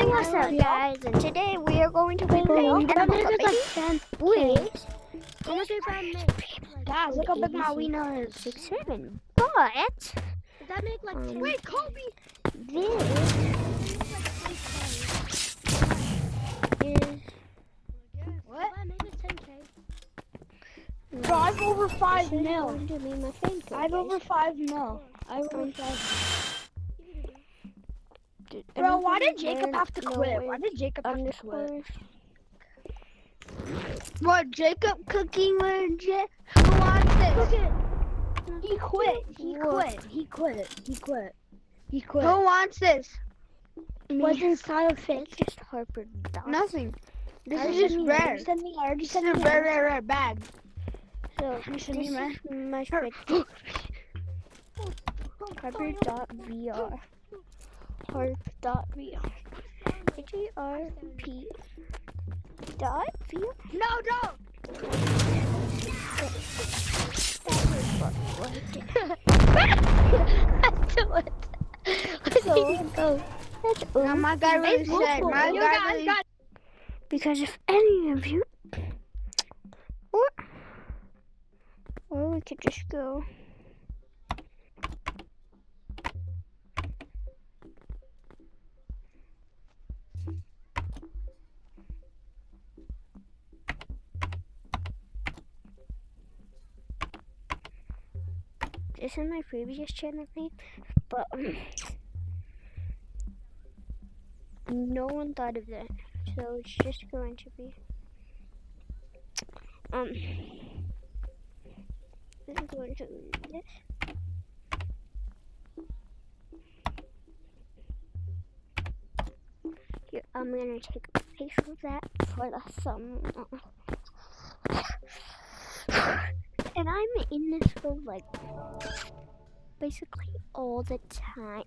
What's up, guys? And today we are going to be playing Animal Crossing with... How much if I make? Guys, look how big my wiener is. 6-7. But... Does that make like 10? Wait, Kobe! This... is... What? Bro, I've over 5 mil. I've over 5 mil. I've over 5 mil. Bro, why did Jacob have to quit? Why did Jacob have to quit? What, Jacob cooking with Who wants this? He quit. He quit. He quit. He quit. He quit. Who wants this? What's inside of it? Just Harper Dot. Nothing. This is just rare. I already sent me a rare bag. So, this is my friend. Harper.vr. Harp.vr. H-A-R-P. .vr? No, don't! Now my guy really said, my guy really... Because if any of you... Or we could just go... This is my previous channel name, but no one thought of that, so it's just going to be this is going to be this. Here, I'm gonna take a picture of that for the thumbnail. And I'm in this for like basically all the time.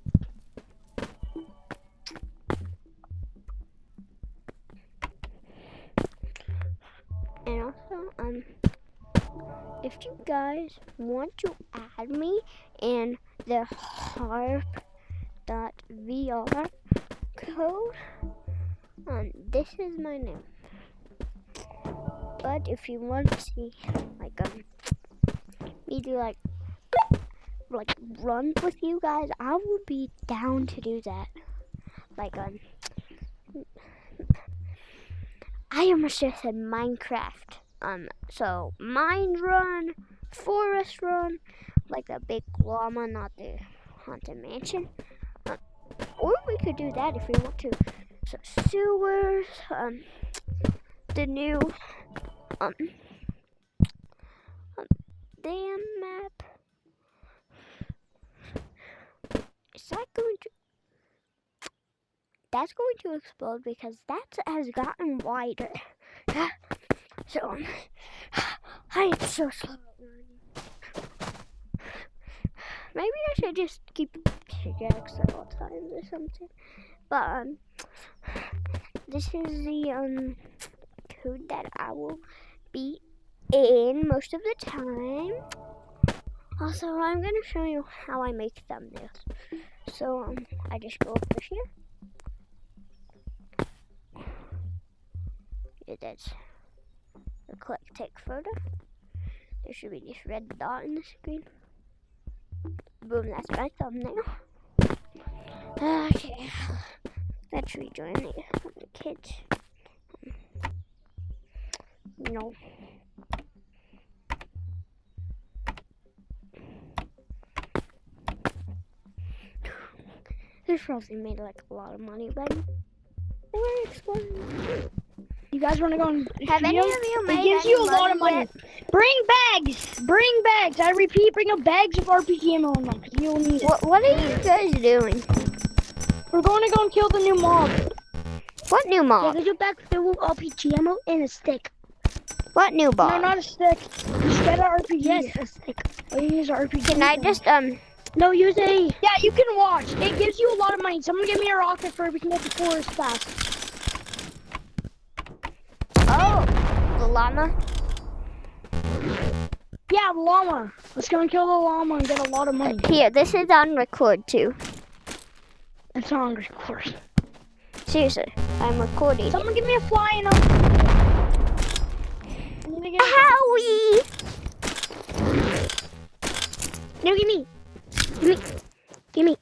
And also, if you guys want to add me in the harp.vr code, this is my name. But if you want to see like me do like run with you guys, I will be down to do that. Like I almost just said Minecraft. So mine run, forest run, like a big llama, not the haunted mansion. Or we could do that if we want to. So sewers, the new dam map. Is that going to? That's going to explode because that has gotten wider. So I am so slow at learning. Maybe I should just keep pickaxe at all times or something. But this is the code that I will be in most of the time. Also, I'm gonna show you how I make thumbnails. So I just go over here. That's a click take photo. There should be this red dot in the screen. Boom, that's my thumbnail. Okay, let's rejoin the kids. No. This probably made like a lot of money, but we're exploring. You guys want to go and have any of you made? It gives you a lot of money. Bring bags. Bring bags. I repeat, bring up bags of RPG ammo in them because you'll need it. What are you guys doing? We're going to go and kill the new mob. What new mob? Yeah, because your bag filled with RPG ammo and a stick. What new mob? No, not a stick. Just get an RPG. Yes, a stick. Oh, you use an RPG. Can I just No, use a. Yeah, you can watch. It gives you a lot of money. Someone give me a rocket so we can get the forest fast. Oh, the llama? Yeah, the llama. Let's go and kill the llama and get a lot of money. Here, this is on record too. It's on record. Seriously, I'm recording. Someone give me a flying up. Howie! No, give me. Give me.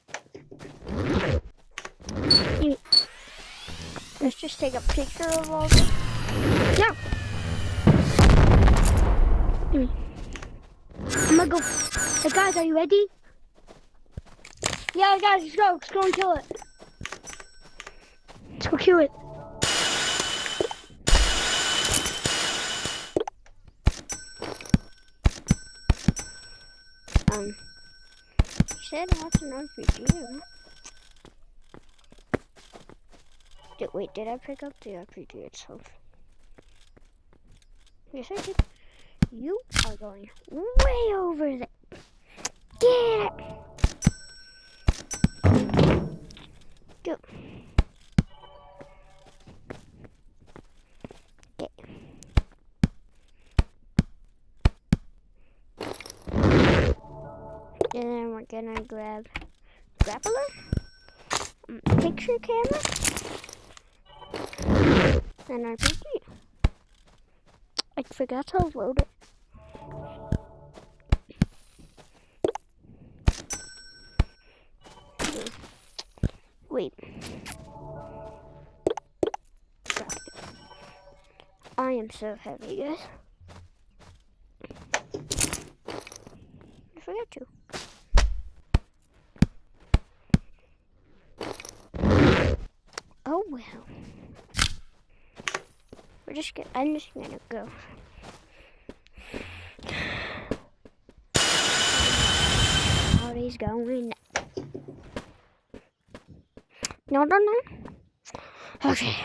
Let's just take a picture of all this. Yeah. Give me. I'm gonna go. Hey guys, are you ready? Yeah, guys, let's go. Let's go and kill it. Let's go kill it. You said that's an RPG. Wait, did I pick up the RPG itself? Yes, I did. You are going way over there. Get it! Go. Okay. And then we're gonna grab grappler, picture camera, and RPG. I forgot to load it. Wait. I am so heavy, guys. I forgot to. Oh well. I'm just gonna go. How he's going. No. Okay.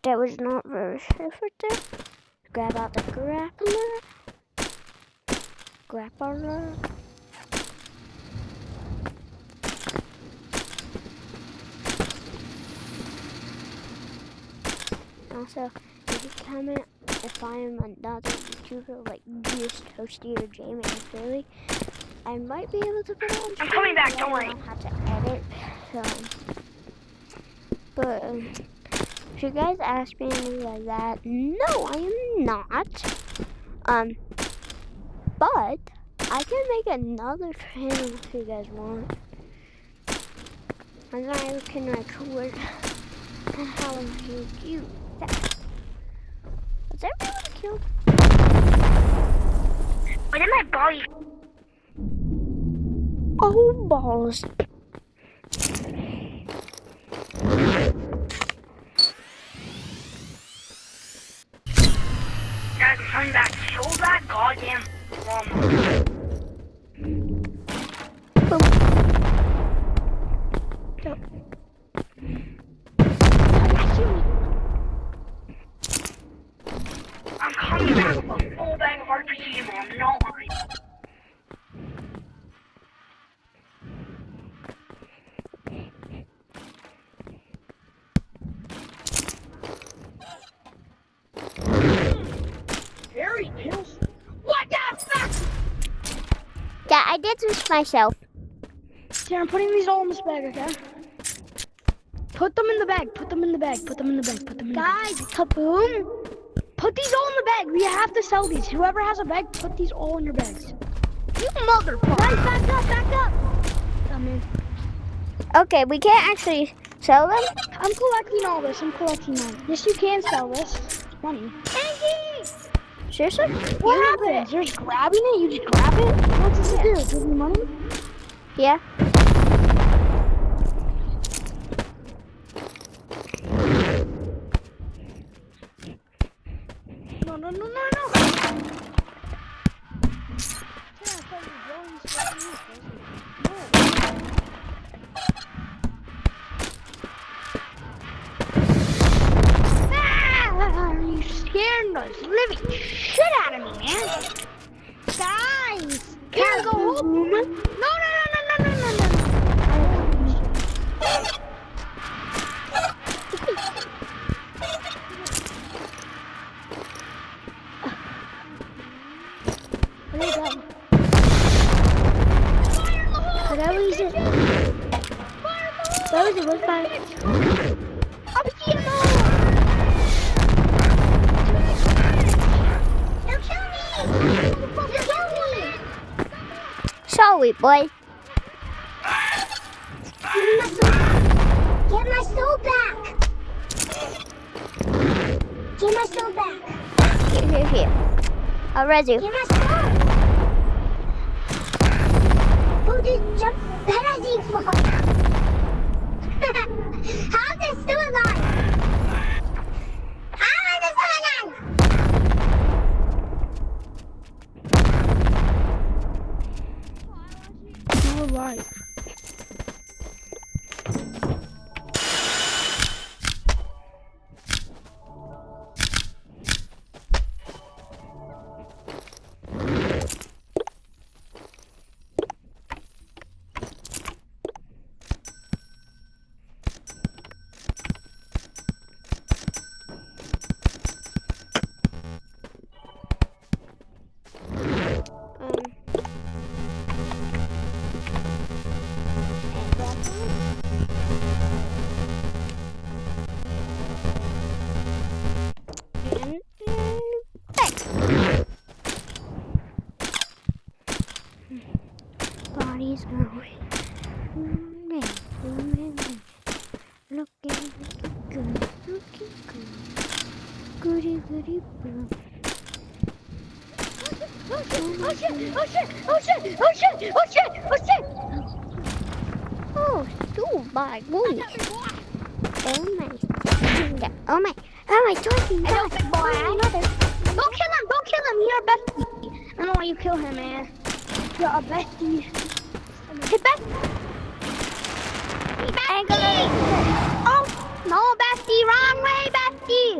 That was not very safe right there. Grab out the grappler. Also, if you comment if I am another YouTuber like Juice, Toasty, or Jamie Philly, I might be able to put it on. I'm coming back, don't worry. I don't know how to edit, so. But if you guys ask me anything like that, no, I am not. But I can make another channel if you guys want, and then I can record how you do that. Was everyone killed? What am I body? Oh balls! Guys, I'm coming back. Show that goddamn llama. I'm coming back with a full bag of RPG ammo. I'm not worried. Harry kills. What the fuck? Yeah, I did this myself. Here, I'm putting these all in this bag, okay? Put them in the bag. Put them in the bag. Put them in the bag. Put them in the bag. Guys, kaboom! Put these all in the bag. We have to sell these. Whoever has a bag, put these all in your bags. You motherfucker! Guys, back up! Back up! Come in. Okay, we can't actually sell them. I'm collecting all this. I'm collecting all. Yes, you can sell this. It's money. Seriously? What happens? You're just grabbing it? You just grab it? What does it do? Give me money? Yeah. No. You scared the living shit out of me, man. Guys, can I go home? No. sweet boy. Get my soul back! Get my soul back! Here. I'll res you. Get my soul! Who did jump penalty for? How's it still alive? How is it still alive? Still alive. Body's going. Looking good. Goody boo. Oh shit! Oh, so my boy. Oh my talking Hey, dog. big boy. Don't kill him! You're a bestie. I don't know why you kill him, man. You're a bestie. Hey, bestie! Oh, no, bestie! Wrong way, bestie!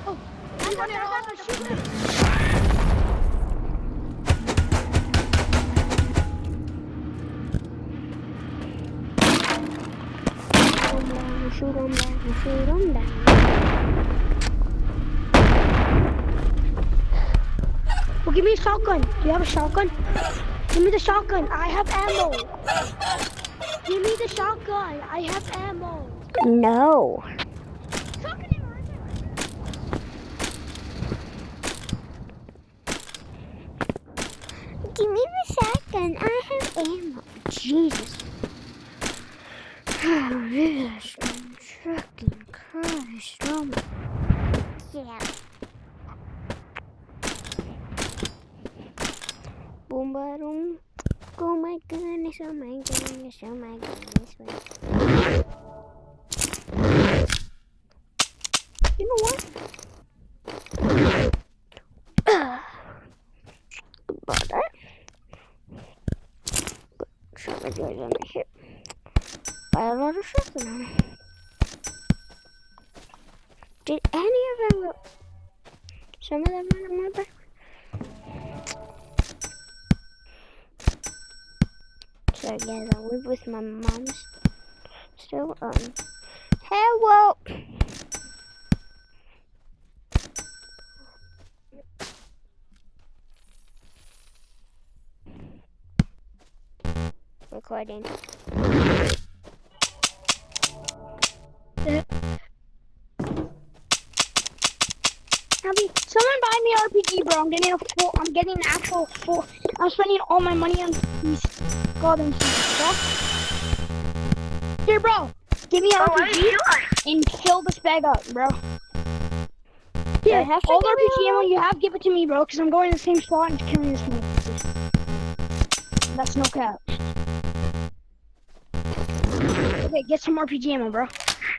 Oh, I'm gonna shoot him. Shoot him down. Well, give me a shotgun. Do you have a shotgun? Give me the shotgun. I have ammo. Give me the shotgun. I have ammo. No. Give me the shotgun. I have ammo. Jesus. Oh, this fucking Christ. Oh my. Yeah. Boom, ba-doom. Oh my goodness, oh my goodness, oh my goodness. You know what? About that. Some of those on my hip. Buy a lot of something on it. Did any of them, some of them remember? So yes, I live with my mom still. Hello. Recording. Someone buy me RPG, bro. I'm getting an actual full. I'm spending all my money on these golden keys, bro. Here, bro. Give me an RPG and fill this bag up, bro. Here, all the RPG ammo you have, give it to me, bro, because I'm going to the same spot and killing this man. That's no cap. Okay, get some RPG ammo, bro.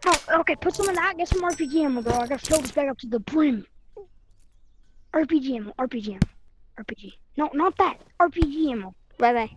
Oh, okay, put some of that, get some RPG ammo, bro. I gotta fill this bag up to the brim. RPG ammo. No, not that. RPG ammo. Bye.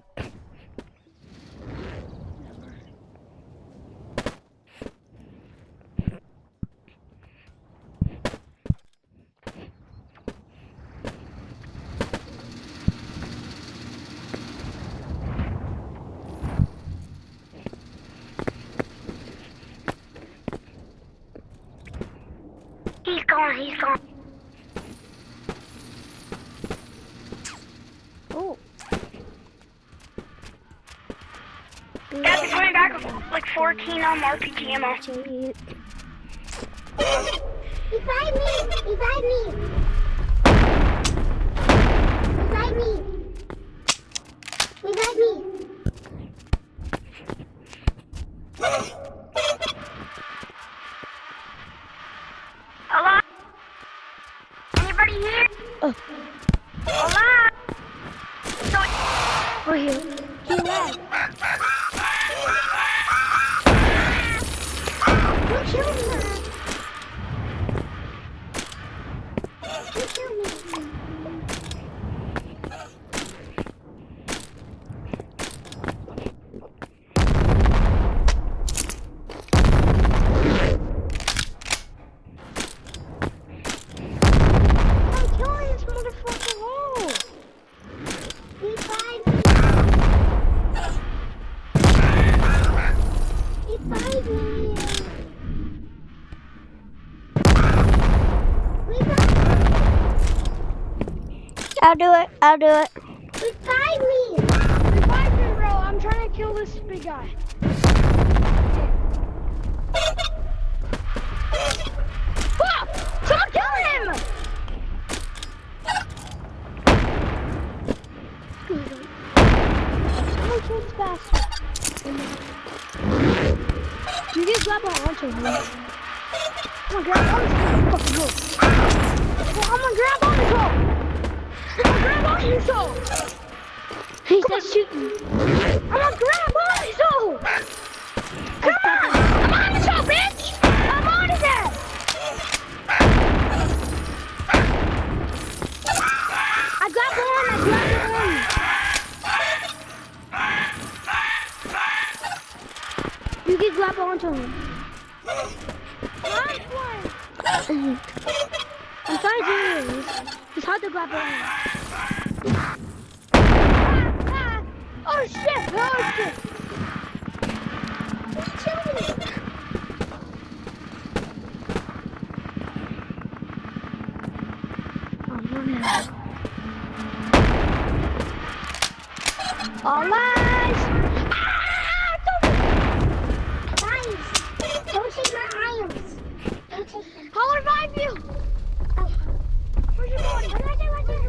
He's gone. Oh. Guys, we're going back with like 14 RPG ammo. Revive me! Hello? Anybody here? Oh. Hello? So, We're here. He left. Don't kill me. Don't kill me. I'm killing this motherfucker hole. Revive me. Revive me. I'll do it. I'll do it. Revive me! Revive me, bro. I'm trying to kill this big guy. Fuck! Someone kill him! Someone kill this bastard. You just grab onto him. I'm gonna grab onto him. Fucking go. Well, I'm gonna grab onto him. Grab on your soul! He's just shooting. I'm gonna grab on his soul! Come on! I'm on his soul, bitch! I'm on his ass! I got one! I grabbed one! You can grab onto him. Last one! I'm trying to do this. It's hard to grab on. Oh shit! Oh shit! He's killing me! Oh no! All eyes! Guys, don't take my irons. Don't take them. I'll revive you. Oh. Where's your body? What did I do? What did I do?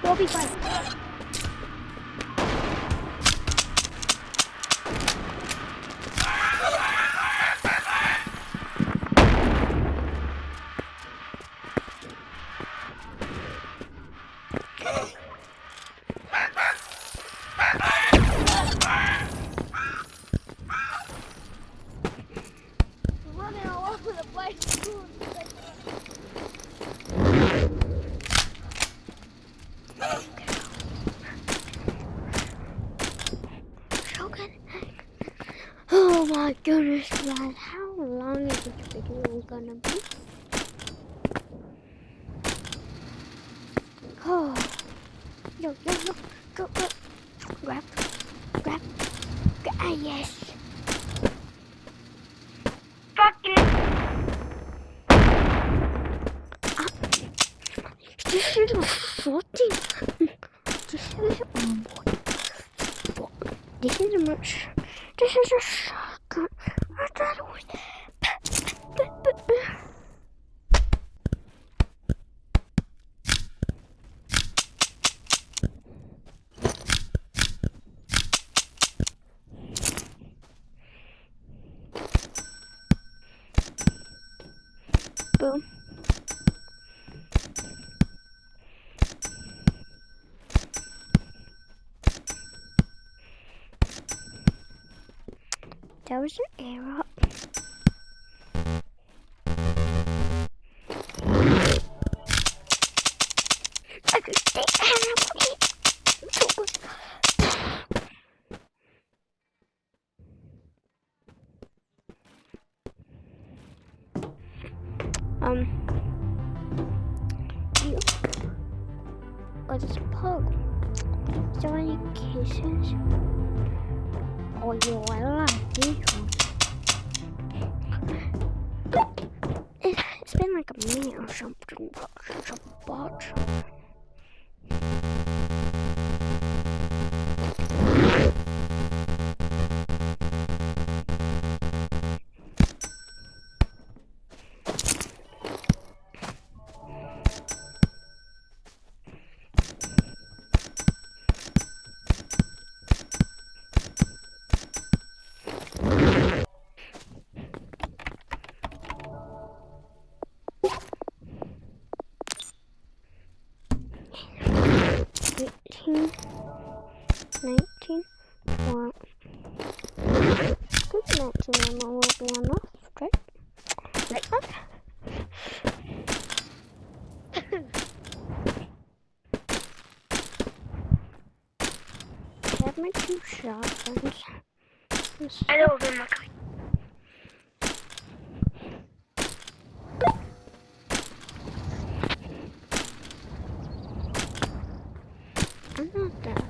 We'll be fine. We're running all over the place. Oh my goodness, guys. How long is this video gonna be? Oh. Yo, yo, yo. Go, go. Grab. Grab. Ah, yes. fucking. This is a 14. This is a This is a much. This is a shotgun. I thought it was. Boom. That was an arrow. I could take arrow. You. What is pug? Is there any kisses? Oh, you like these ones. It's been like a minute or something, but $18, $19, $20. Good, $19 will be enough, right? Like that. I have my 2 shotguns. I know them, luckily. I'm not that.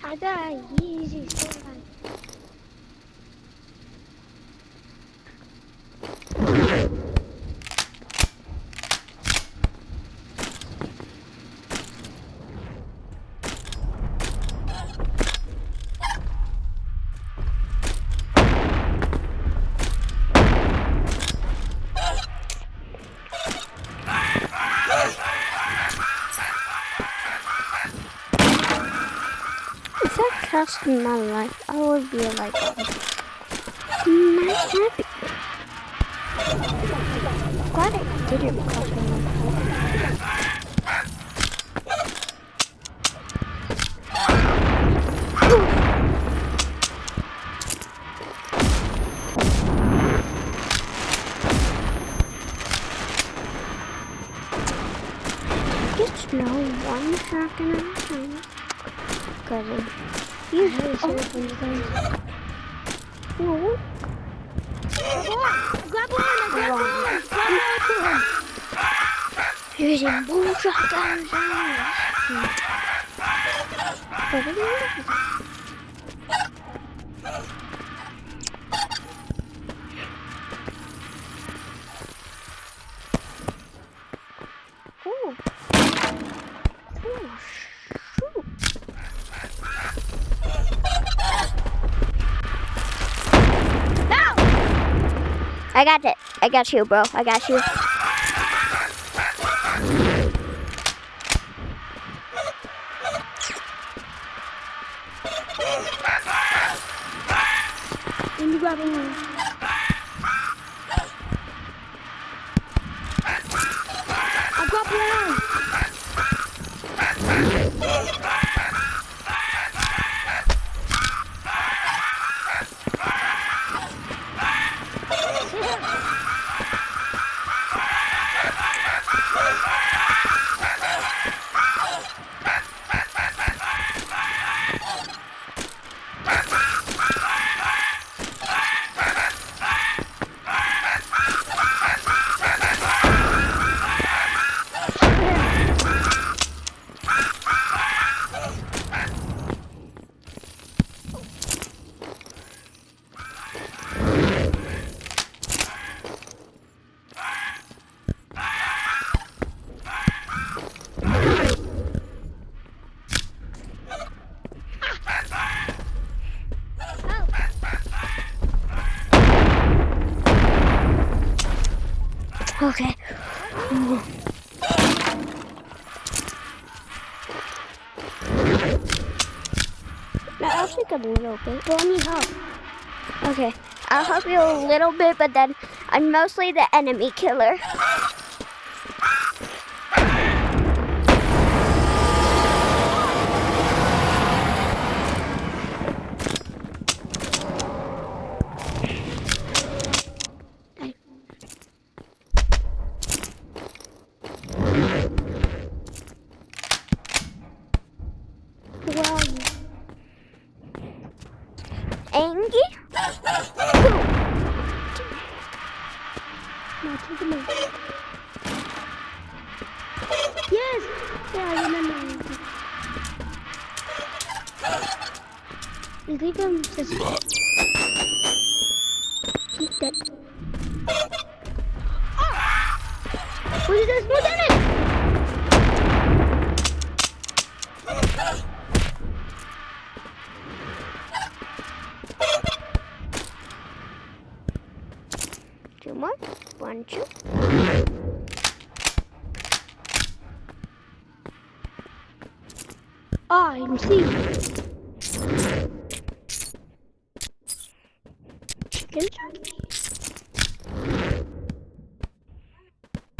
I die easy so If that cost me my life, I would be like, not happy. Glad it didn't cost me my life. Just no one shotgun at a time. Cause you no. grab one. Using boom shotguns. Oh. Oh, shoot. No! I got it. I got you, bro. I got you. Let me grab one. I grab one. Okay. I'll take a little bit. Well, I need help. Okay. I'll help you a little bit, but then I'm mostly the enemy killer. Angie. No, take him in. Yes! Yeah, I remember. I think I'm just... Keep that. What is this? What's in it? Two more. 1, 2. I'm seeing. Chicken jockey.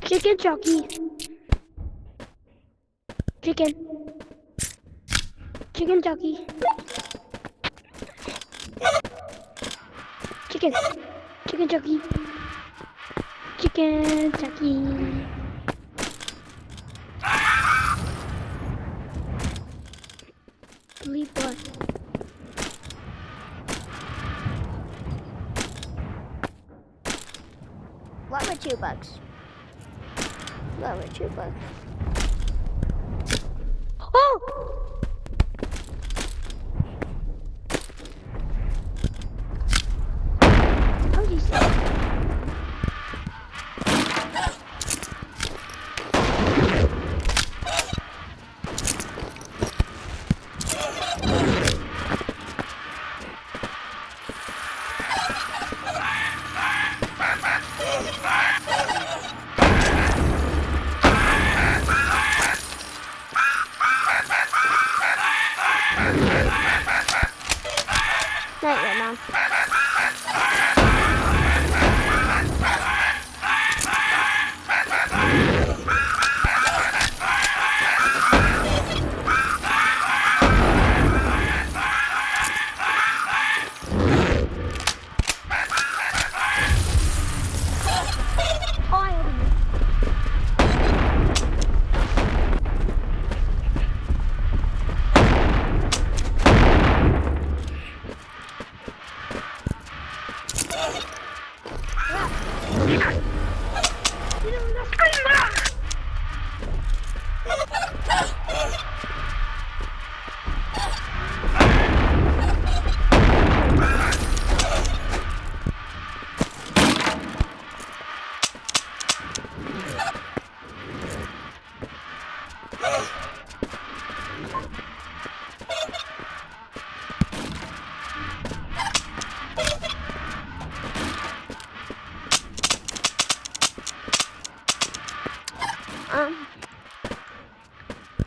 Chicken jockey. Chicken. Chicken jockey. Chicken. Chicken jockey. Chicken jockey. Believe what? What were $2? What were $2? Oh! How do you say? Not yet, Mom.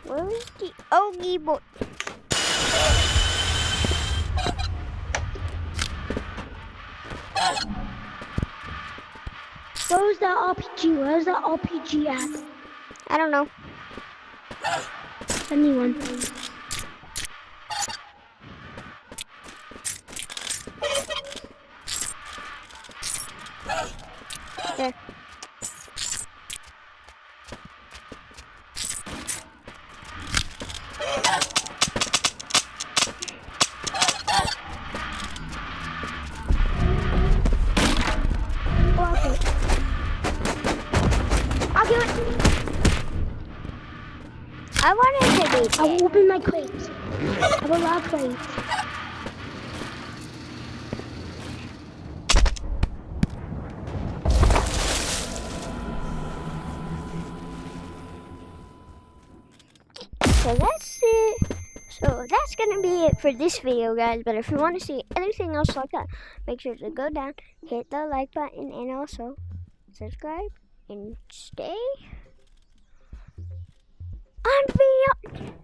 Where is the Ogie boy? Where's the RPG? Where's the RPG at? I don't know. Anyone? There. I wanted to be. I will open my crates. I will allow crates. So that's it. So that's gonna be it for this video, guys. But if you want to see anything else like that, make sure to go down, hit the like button, and also subscribe and stay on video.